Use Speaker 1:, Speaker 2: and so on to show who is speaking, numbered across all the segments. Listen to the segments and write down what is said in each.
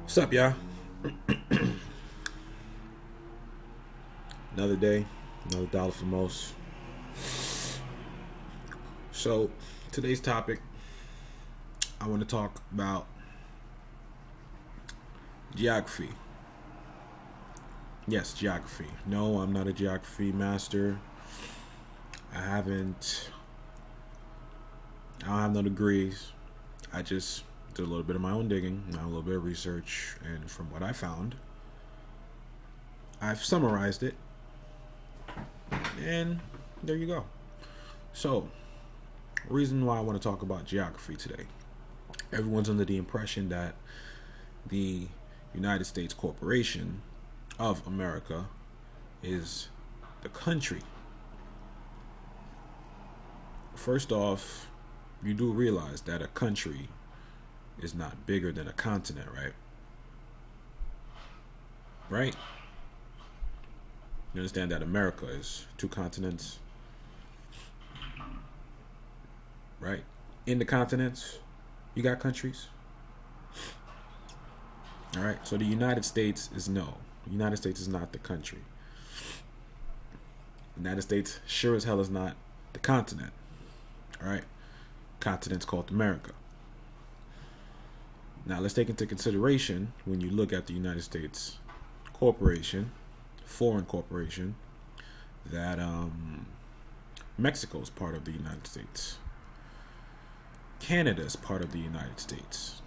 Speaker 1: What's up, y'all? Another day, another dollar for most. So, today's topic, I want to talk about geography. Yes, geography. No, I'm not a geography master. I haven't, I don't have no degrees. I just did a little bit of my own digging, a little bit of research, and from what I found, I've summarized it, and there you go. So, reason why I want to talk about geography today. Everyone's under the impression that the United States Corporation of America is the country. First off, you do realize that a country is not bigger than a continent, right? Right? You understand that America is two continents, right? In the continents, you got countries. All right, so the United States is no. The United States is not the country. The United States sure as hell is not the continent. All right, continent's called America. Now let's take into consideration when you look at the United States corporation, foreign corporation, that Mexico is part of the United States. Canada is part of the United States.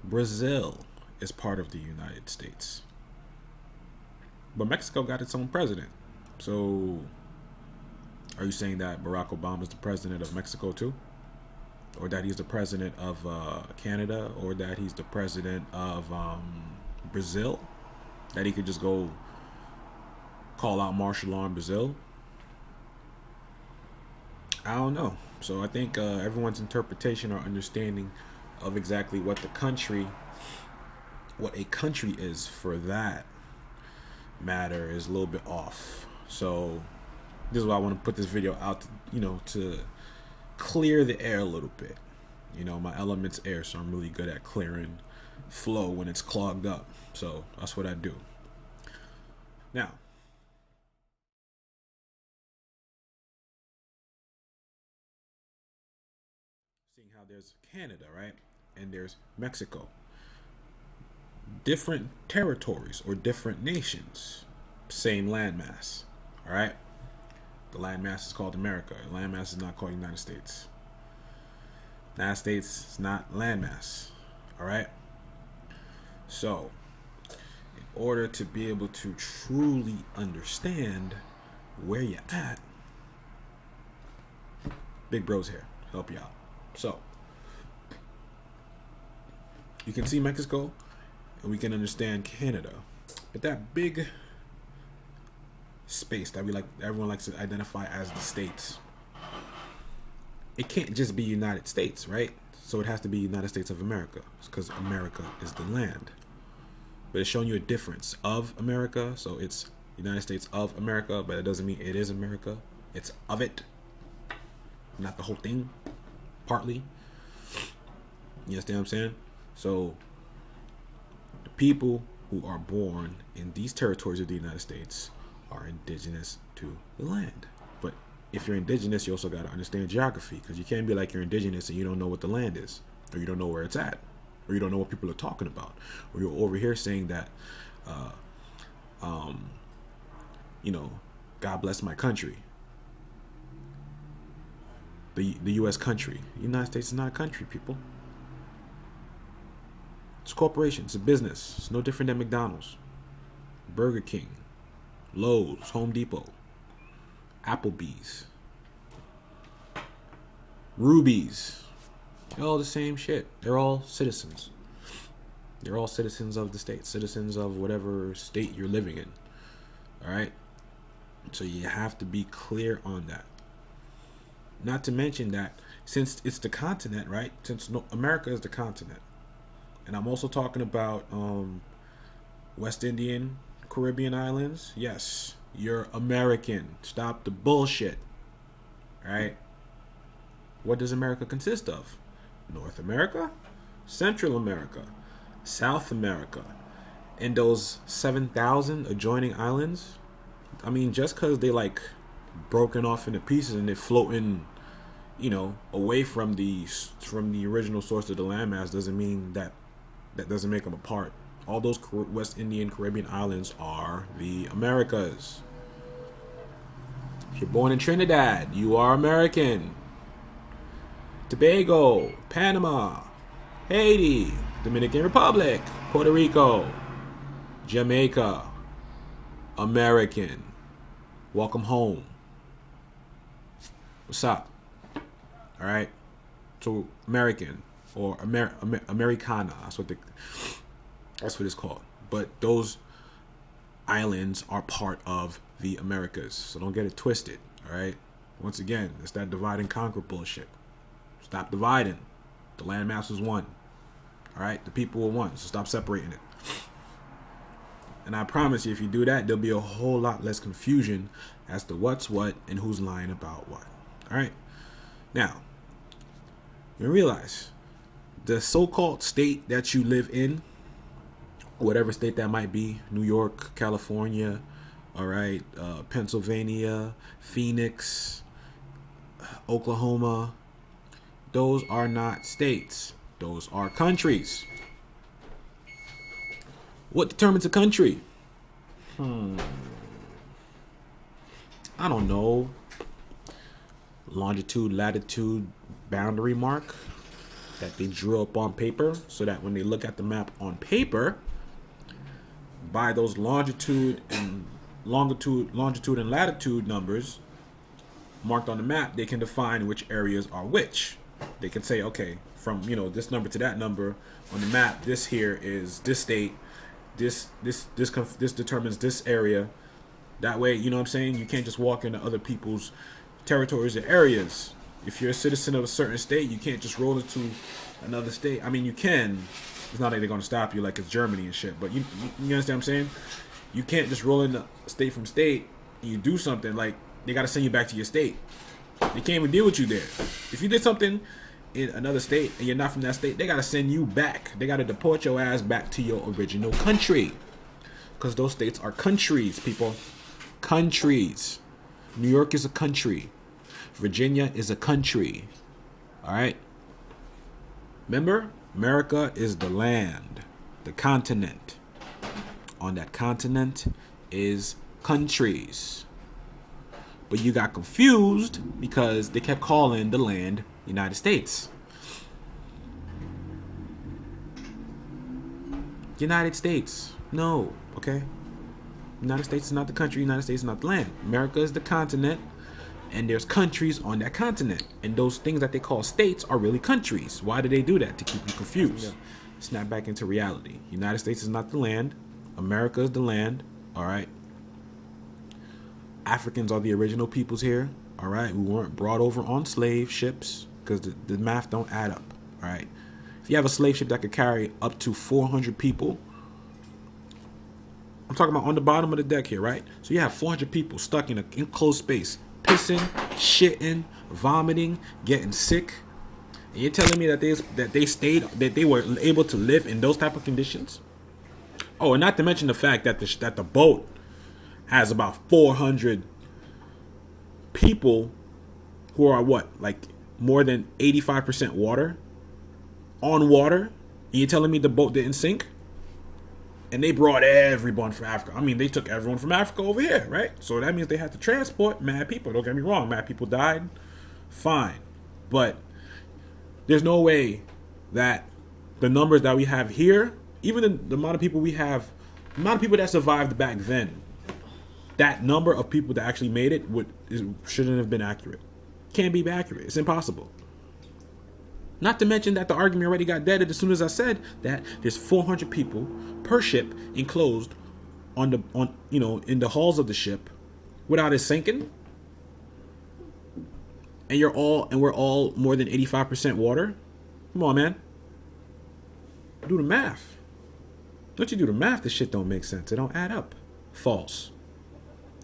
Speaker 1: Brazil is part of the United States. But Mexico got its own president. So are you saying that Barack Obama is the president of Mexico too? Or that he's the president of Canada? Or that he's the president of Brazil? That he could just go call out martial law in Brazil? I don't know. So I think everyone's interpretation or understanding of exactly what a country is for that matter is a little bit off. So this is why I want to put this video out, to clear the air a little bit. My element's air, so I'm really good at clearing flow when it's clogged up. So that's what I do. Now, seeing how there's Canada, right? And there's Mexico. Different territories or different nations, same landmass. All right? The landmass is called America. The landmass is not called United States. United States is not landmass. All right? So, in order to be able to truly understand where you're at, Big Bro's here. Help you out. So, you can see Mexico and we can understand Canada. But that big space that everyone likes to identify as the states, it can't just be United States, right? So it has to be United States of America, because America is the land. But it's showing you a difference of America, so it's United States of America, but it doesn't mean it is America. It's of it, not the whole thing, partly. You understand what I'm saying? So the people who are born in these territories of the United States are indigenous to the land. But if you're indigenous, you also got to understand geography, because you can't be like you're indigenous and you don't know what the land is, or you don't know where it's at, or you don't know what people are talking about, or you're over here saying that, God bless my country, the U.S. country. The United States is not a country, people. It's a corporation. It's a business. It's no different than McDonald's, Burger King, Lowe's, Home Depot, Applebee's, Ruby's. They're all the same shit. They're all citizens. They're all citizens of the state, citizens of whatever state you're living in. All right? So you have to be clear on that. Not to mention that since it's the continent, right? Since America is the continent. And I'm also talking about West Indian, Caribbean islands. Yes, you're American. Stop the bullshit. All right? What does America consist of? North America, Central America, South America, and those 7,000 adjoining islands. I mean, just because they like broken off into pieces and they're floating, away from the original source of the landmass doesn't mean that doesn't make them a part. All those West Indian Caribbean islands are the Americas. If you're born in Trinidad, you are American. Tobago, Panama, Haiti, Dominican Republic, Puerto Rico, Jamaica, American. Welcome home. What's up? All right. So American or Americana. That's what it's called. But those islands are part of the Americas. So don't get it twisted. All right. Once again, it's that divide and conquer bullshit. Stop dividing. The landmass was one. All right. The people were one. So stop separating it. And I promise you, if you do that, there'll be a whole lot less confusion as to what's what and who's lying about what. All right. Now, you realize the so-called state that you live in, whatever state that might be, New York, California, all right, Pennsylvania, Phoenix, Oklahoma, those are not states. Those are countries. What determines a country? I don't know. Longitude, latitude, boundary mark that they drew up on paper so that when they look at the map on paper, by those longitude and latitude numbers marked on the map, they can define which areas are which. They can say, okay, from this number to that number on the map, this here is this state. This determines this area. That way, you know what I'm saying? You can't just walk into other people's territories or areas. If you're a citizen of a certain state, you can't just roll into another state. I mean, you can. It's not like they're going to stop you like it's Germany and shit. But you understand what I'm saying? You can't just roll into state from state and you do something. Like, they got to send you back to your state. They can't even deal with you there. If you did something in another state and you're not from that state, they got to send you back. They got to deport your ass back to your original country. Because those states are countries, people. Countries. New York is a country. Virginia is a country. All right? Remember, America is the land, the continent. On that continent is countries. But you got confused because they kept calling the land United States. United States. No, okay? United States is not the country. United States is not the land. America is the continent. And there's countries on that continent. And those things that they call states are really countries. Why do they do that? To keep you confused. Yeah. Snap back into reality. United States is not the land. America is the land. All right? Africans are the original peoples here. All right? We weren't brought over on slave ships because the math don't add up. All right? If you have a slave ship that could carry up to 400 people, I'm talking about on the bottom of the deck here, right? So you have 400 people stuck in an enclosed space, pissing, shitting, vomiting, getting sick. And you're telling me that they were able to live in those type of conditions? Oh, and not to mention the fact that the boat has about 400 people who are like more than 85% water on water. And you're telling me the boat didn't sink? And they brought everyone from Africa. I mean, they took everyone from Africa over here, right? So that means they had to transport mad people. Don't get me wrong. Mad people died. Fine. But there's no way that the numbers that we have here, even the amount of people we have, the amount of people that survived back then, that number of people that actually made it shouldn't have been accurate. Can't be accurate. It's impossible. Not to mention that the argument already got deaded as soon as I said that there's 400 people per ship enclosed in the hulls of the ship without it sinking. And we're all more than 85% water. Come on, man. Do the math. Once you do the math, this shit don't make sense. It don't add up. False.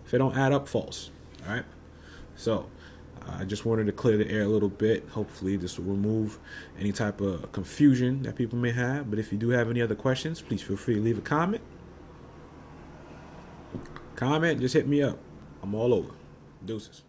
Speaker 1: If it don't add up, false. All right. So I just wanted to clear the air a little bit. Hopefully this will remove any type of confusion that people may have. But if you do have any other questions, please feel free to leave a comment. Just hit me up. I'm all over. Deuces.